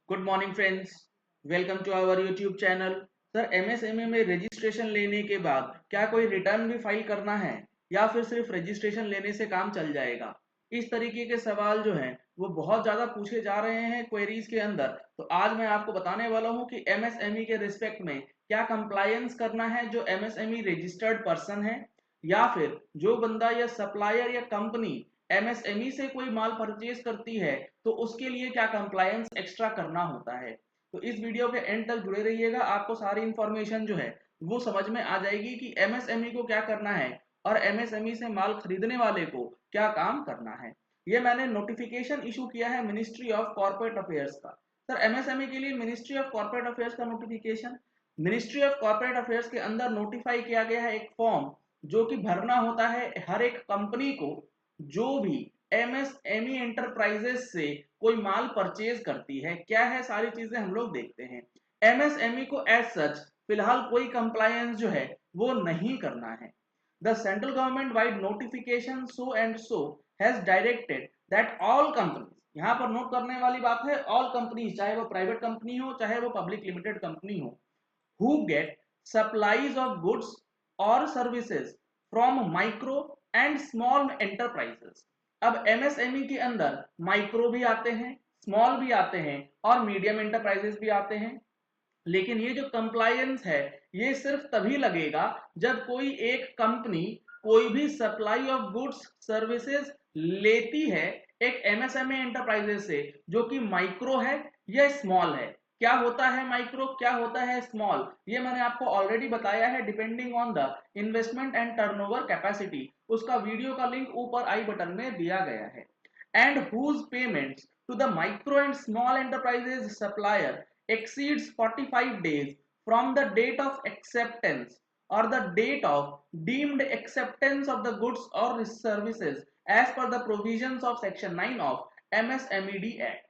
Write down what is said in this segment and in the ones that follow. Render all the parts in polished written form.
Good morning friends, welcome to our YouTube channel. Sir, MSME में registration लेने के बाद क्या कोई रिटर्न भी फाइल करना है या फिर सिर्फ रजिस्ट्रेशन लेने से काम चल जाएगा? इस तरीके के सवाल जो हैं वो बहुत ज़्यादा पूछे जा रहे हैं क्वेरीज के अंदर। तो आज मैं आपको बताने वाला हूं कि एमएसएमई के रिस्पेक्ट में क्या कंप्लायंस करना है जो एमएसएमई रजिस्टर्ड पर्सन है, या फिर जो बंदा या सप्लायर या कंपनी एमएसएमई से कोई माल परचेज करती है तो उसके लिए क्या कंप्लायंस एक्स्ट्रा करना होता है। तो इस वीडियो के एंड तक जुड़े रहिएगा, आपको सारी इंफॉर्मेशन जो है वो समझ में आ जाएगी कि एमएसएमई को क्या करना है और एमएसएमई से माल खरीदने वाले को क्या काम करना है। ये मैंने नोटिफिकेशन इशू किया है मिनिस्ट्री ऑफ कॉर्पोरेट अफेयर्स का। सर, एमएसएमई के लिए मिनिस्ट्री ऑफ कॉर्पोरेट अफेयर्स का notification ministry of corporate affairs के अंदर नोटिफाई किया गया है एक फॉर्म जो कि भरना होता है हर एक कंपनी को जो भी एमएसएमई एंटरप्राइजेस से कोई माल परचेज करती है। क्या है सारी चीजें हम लोग देखते हैं। एमएसएमई को एज सच फिलहाल कोई कंप्लायंस जो है वो नहीं करना है। The central government wide notification so and so has directed that all companies, यहाँ पर नोट करने वाली बात है ऑल कंपनीज, चाहे वो प्राइवेट कंपनी हो चाहे वो पब्लिक लिमिटेड कंपनी हो, who get supplies of goods or services from micro and small enterprises। अब एमएसएमई के अंदर माइक्रो भी आते हैं, स्मॉल भी आते हैं और मीडियम एंटरप्राइजेस भी आते हैं। लेकिन ये जो कंप्लायंस है ये सिर्फ तभी लगेगा जब कोई एक कंपनी कोई भी सप्लाई ऑफ गुड्स सर्विसेज लेती है एक एमएसएमई एंटरप्राइजेस से जो कि माइक्रो है या स्मॉल है। क्या होता है माइक्रो, क्या होता है स्मॉल, ये मैंने आपको ऑलरेडी बताया है depending on the investment and turnover capacity. उसका वीडियो का लिंक ऊपर आई बटन में दिया गया है। And whose payments to the micro and small enterprises supplier exceeds 45 days from the date of acceptance or the date of deemed acceptance of the goods or services as per the provisions of section 9 of MSMED Act।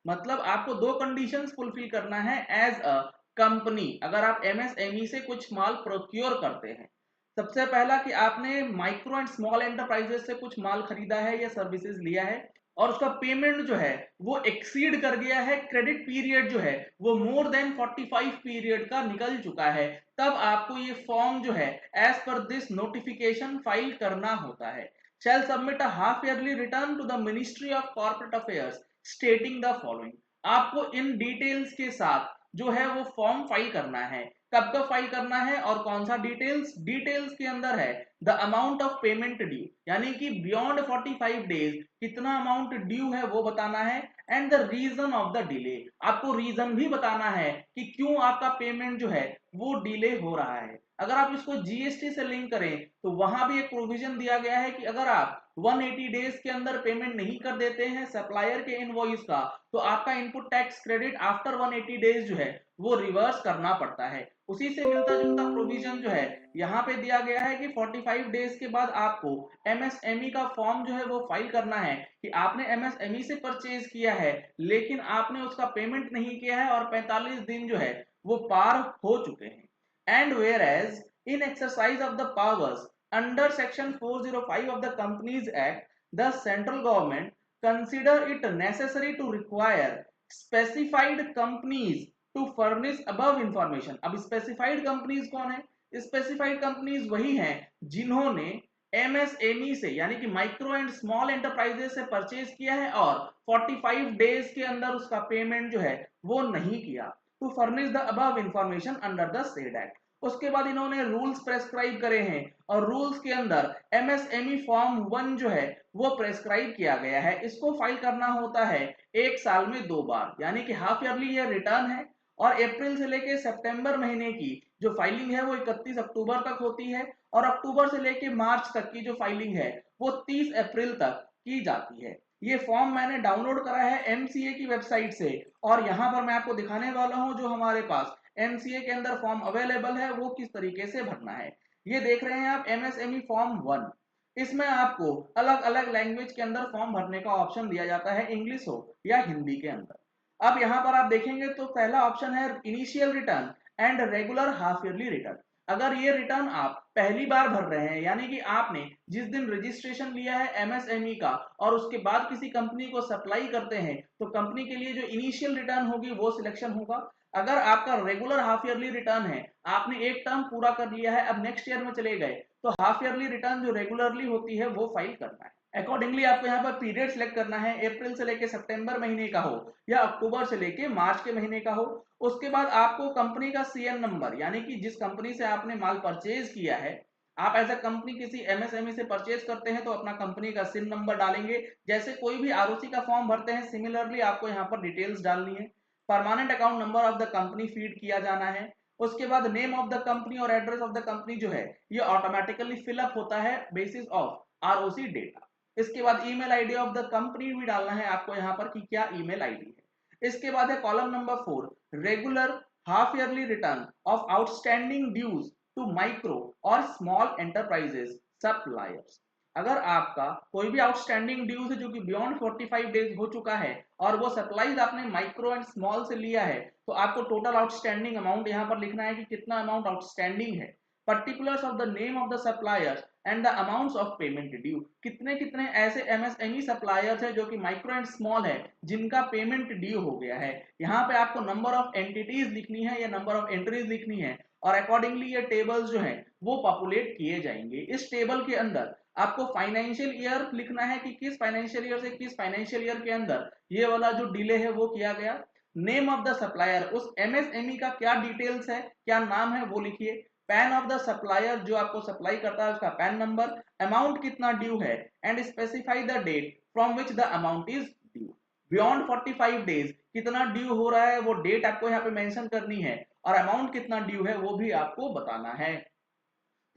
मतलब आपको दो conditions fulfil करना है as a company अगर आप MSME से कुछ माल procure करते हैं। सबसे पहला कि आपने माइक्रो एंड स्मॉल एंटरप्राइजेस से कुछ माल खरीदा है या सर्विसेज लिया है और उसका पेमेंट जो है वो एक्सीड कर गया है, क्रेडिट पीरियड जो है वो मोर देन 45 पीरियड का निकल चुका है, तब आपको ये फॉर्म जो है as per this notification file करना होता है। Shall submit a half yearly return to the ministry of corporate affairs stating the following. आपको इन डिटेल्स के साथ जो है वो फॉर्म फाइल करना है। कब कब फाइल करना है और कौन सा डिटेल्स, डिटेल्स के अंदर है the amount of payment due, यानी कि बियॉन्ड 45 डेज कितना अमाउंट ड्यू है वो बताना है। And the reason of the delay, आपको रीजन भी बताना है कि क्यों आपका पेमेंट जो है वो डिले हो रहा है। अगर आप इसको जीएसटी से लिंक करें तो वहां भी एक प्रोविजन दिया गया है कि अगर आप 180 डेज के अंदर पेमेंट नहीं कर देते हैं सप्लायर के इनवॉइस का तो आपका input tax credit after 180 days जो है वो रिवर्स करना पड़ता है। उसी से मिलता जुलता प्रोविजन जो है यहाँ पे दिया गया है कि 45 डेज के बाद आपको एमएसएमई का फॉर्म जो है वो फाइल करना है कि आपने एमएसएमई से परचेज किया है लेकिन आपने उसका पेमेंट नहीं किया है और 45 दिन जो है वो पार हो चुके हैं। And whereas in exercise of the powers under section 405 of the companies act the central government consider it necessary to require specified companies to furnish above information. अब स्पेसिफाइड कंपनीज कौन है? स्पेसिफाइड कंपनीज वही हैं जिन्होंने MSME से यानी कि micro and small enterprises से परचेज किया है और 45 डेज के अंदर उसका पेमेंट जो है वो नहीं किया। To furnish the above information under the said act. उसके बाद इन्होंने रूल्स प्रेस्क्राइब करे हैं और रूल्स के अंदर एमएसएमई फॉर्म 1 जो है वो प्रेस्क्राइब किया गया है। इसको फाइल करना होता है एक साल में 2 बार, यानी कि हाफ ईयरली ये रिटर्न है और अप्रैल से लेके सितंबर महीने की जो फाइलिंग है वो 31 अक्टूबर तक होती है और अक्टूबर से लेके मार्च तक की जो फाइलिंग है वो 30 अप्रैल तक की जाती है। ये फॉर्म मैंने डाउनलोड करा है एमसीए की वेबसाइट से और यहाँ पर मैं आपको दिखाने वाला हूँ जो हमारे पास एमसीए के अंदर फॉर्म अवेलेबल है वो किस तरीके से भरना है। ये देख रहे हैं आप एमएसएमई फॉर्म 1। इसमें आपको अलग अलग लैंग्वेज के अंदर फॉर्म भरने का ऑप्शन दिया जाता है, इंग्लिश हो या हिंदी के अंदर। अब यहाँ पर आप देखेंगे तो पहला ऑप्शन है initial return and regular half yearly return. अगर ये रिटर्न आप पहली बार भर रहे हैं, यानी कि आपने जिस दिन रजिस्ट्रेशन लिया है एमएसएमई का और उसके बाद किसी कंपनी को सप्लाई करते हैं, तो कंपनी के लिए जो इनिशियल रिटर्न होगी वो सिलेक्शन होगा। अगर आपका रेगुलर हाफ ईयरली रिटर्न है, आपने एक टर्म पूरा कर लिया है, अब नेक्स्ट ईयर में चले गए, तो हाफ ईयरली रिटर्न जो रेगुलरली होती है वो फाइल करना है। अकॉर्डिंगली आपको यहाँ पर पीरियड सिलेक्ट करना है, अप्रैल से लेके सितंबर महीने का हो या अक्टूबर से लेके मार्च के महीने का हो। उसके बाद आपको कंपनी का सीएन नंबर, यानी कि जिस कंपनी से आपने माल परचेज किया है, आप एज अ कंपनी किसी एमएसएमई से परचेज करते हैं तो अपना कंपनी का सिन नंबर डालेंगे। जैसे कोई भी आरओसी का फॉर्म भरते हैं, सिमिलरली आपको यहाँ पर डिटेल्स डालनी है। Permanent account number of the company feed किया जाना है। उसके बाद नेम ऑफ द कंपनी और एड्रेस ऑफ द कंपनी जो है ये ऑटोमेटिकली फिलअप होता है बेसिस ऑफ आरओसी डेटा। इसके बाद email ID of the company भी डालना है आपको यहाँ पर कि क्या ईमेल आईडी है। इसके बाद है column number 4, regular half yearly return of outstanding dues to micro और स्मॉल एंटरप्राइजेस सप्लायर्स। अगर आपका कोई भी आउटस्टैंडिंग ड्यूज है जो कि बियॉन्ड 45 डेज हो चुका है और वो सप्लाईज आपने माइक्रो एंड स्मॉल से लिया है, तो आपको टोटल आउटस्टैंडिंग अमाउंट यहाँ पर लिखना है कि कितना अमाउंट आउटस्टैंडिंग है। Particulars of the name of the suppliers and the amounts of payment due. कितने कितने ऐसे एमएसएमई सप्लायर्स है जो कि माइक्रो एंड स्मॉल है जिनका पेमेंट ड्यू हो गया है। यहाँ पे आपको नंबर ऑफ एंटिटीज लिखनी है या नंबर ऑफ एंट्रीज लिखनी है और अकॉर्डिंगली ये टेबल्स जो है वो पॉपुलेट किए जाएंगे। इस टेबल के अंदर आपको फाइनेंशियल ईयर लिखना है कि किस फाइनेंशियल ईयर से किस फाइनेंशियल ईयर के अंदर ये वाला जो डिले है वो किया गया। नेम ऑफ द सप्लायर, उस एमएसएमई का क्या डिटेल्स है, क्या नाम है वो लिखिए। पैन ऑफ द सप्लायर, जो आपको सप्लाई करता है उसका पैन नंबर। अमाउंट कितना ड्यू है and specify the date from which the amount is due. Beyond 45 days कितना ड्यू हो रहा है वो डेट आपको यहाँ पे मेंशन करनी है और अमाउंट कितना ड्यू है वो भी आपको बताना है।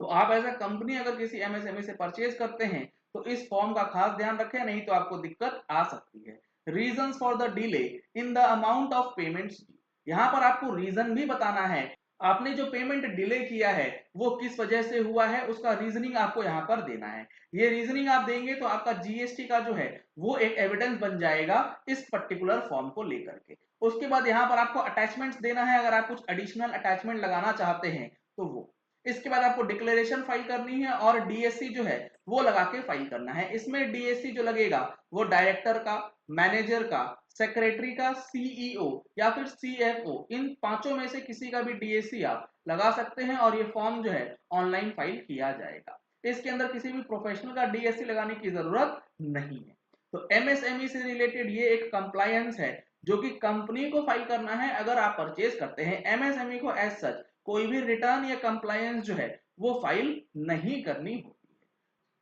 तो आप एज अ कंपनी अगर किसी एमएसएमई से परचेज करते हैं तो इस फॉर्म का खास ध्यान रखें, नहीं तो आपको दिक्कत आ सकती है। Reasons for the delay in the amount of payments, यहाँ पर आपको रीजन भी बताना है। आपने जो पेमेंट डिले किया है वो किस वजह से हुआ है उसका रीजनिंग आपको यहाँ पर देना है। ये रीजनिंग आप देंगे तो आपका जीएसटी का जो है वो एक एविडेंस बन जाएगा इस पर्टिकुलर फॉर्म को लेकर के। उसके बाद यहाँ पर आपको अटैचमेंट्स देना है, अगर आप कुछ एडिशनल अटैचमेंट लगाना चाहते हैं तो वो। इसके बाद आपको डिक्लेरेशन फाइल करनी है और डीएससी जो है वो लगा के फाइल करना है। इसमें डीएससी जो लगेगा वो डायरेक्टर का, मैनेजर का, सेक्रेटरी का, सीईओ या फिर सीएफओ, इन पांचों में से किसी का भी डीएससी आप लगा सकते हैं और ये फॉर्म जो है ऑनलाइन फाइल किया जाएगा। इसके अंदर किसी भी प्रोफेशनल का डीएससी लगाने की जरूरत नहीं है। तो एमएसएमई से रिलेटेड ये एक कंप्लायंस है जो कि कंपनी को फाइल करना है अगर आप परचेज करते हैं। एमएसएमई को एज सच कोई भी रिटर्न या कंप्लायंस जो है वो फाइल नहीं करनी होती है।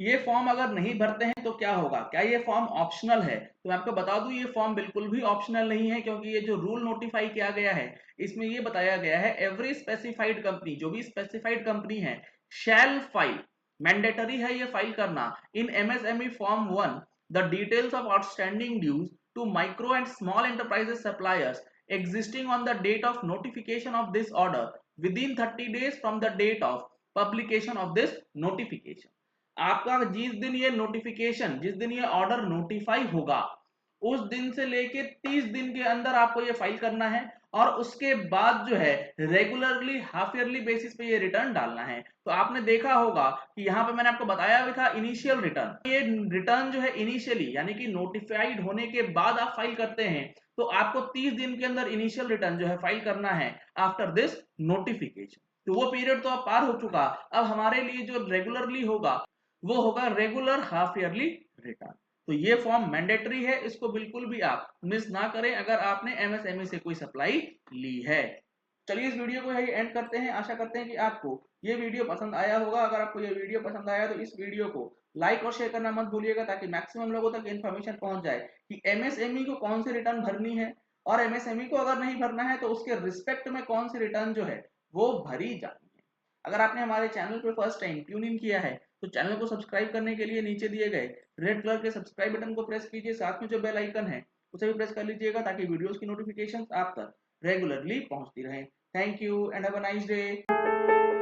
ये फॉर्म अगर नहीं भरते हैं तो क्या होगा, क्या ये फॉर्म ऑप्शनल है? तो मैं आपको बता दूं ये फॉर्म बिल्कुल भी ऑप्शनल नहीं है, क्योंकि ये जो रूल नोटिफाई किया गया है इसमें ये बताया गया है एवरी स्पेसिफाइड कंपनी, जो भी स्पेसिफाइड कंपनी है, शैल फाइल, मैंडेटरी है ये फाइल करना in MSME form 1 the details of outstanding dues to micro and small enterprises suppliers existing on the date of notification of this order within 30 days from the date of publication of this notification। आपका जिस दिन ये notification, जिस दिन ये order notify होगा उस दिन से लेके 30 दिन के अंदर आपको ये फाइल करना है और उसके बाद जो है रेगुलरली हाफ ईयरली बेसिस पे ये रिटर्न डालना है। तो आपने देखा होगा कि यहाँ पे मैंने आपको बताया भी था इनिशियल रिटर्न, ये रिटर्न जो है इनिशियली यानी कि नोटिफाइड होने के बाद आप फाइल करते हैं तो आपको 30 दिन के अंदर इनिशियल रिटर्न जो है फाइल करना है आफ्टर दिस नोटिफिकेशन। तो वो पीरियड तो अब पार हो चुका, अब हमारे लिए जो रेगुलरली होगा वो होगा रेगुलर हाफ ईयरली रिटर्न। तो ये फॉर्म मैंडेटरी है, इसको बिल्कुल भी आप मिस ना करें अगर आपने एमएसएमई से कोई सप्लाई ली है। चलिए इस वीडियो को यही एंड करते हैं। आशा करते हैं कि आपको ये वीडियो पसंद आया होगा। अगर आपको ये वीडियो पसंद आया तो इस वीडियो को लाइक और शेयर करना मत भूलिएगा ताकि मैक्सिमम लोगों तक इन्फॉर्मेशन पहुंच जाए कि एमएसएमई को कौन सी रिटर्न भरनी है और एमएसएमई को अगर नहीं भरना है तो उसके रिस्पेक्ट में कौन सी रिटर्न जो है वो भरी जानी है। अगर आपने हमारे चैनल पर फर्स्ट टाइम ट्यून इन किया है तो चैनल को सब्सक्राइब करने के लिए नीचे दिए गए रेड कलर के सब्सक्राइब बटन को प्रेस कीजिए, साथ में जो बेल आइकन है उसे भी प्रेस कर लीजिएगा ताकि वीडियोस की नोटिफिकेशंस आप तक रेगुलरली पहुंचती रहे। Thank you and have a nice day.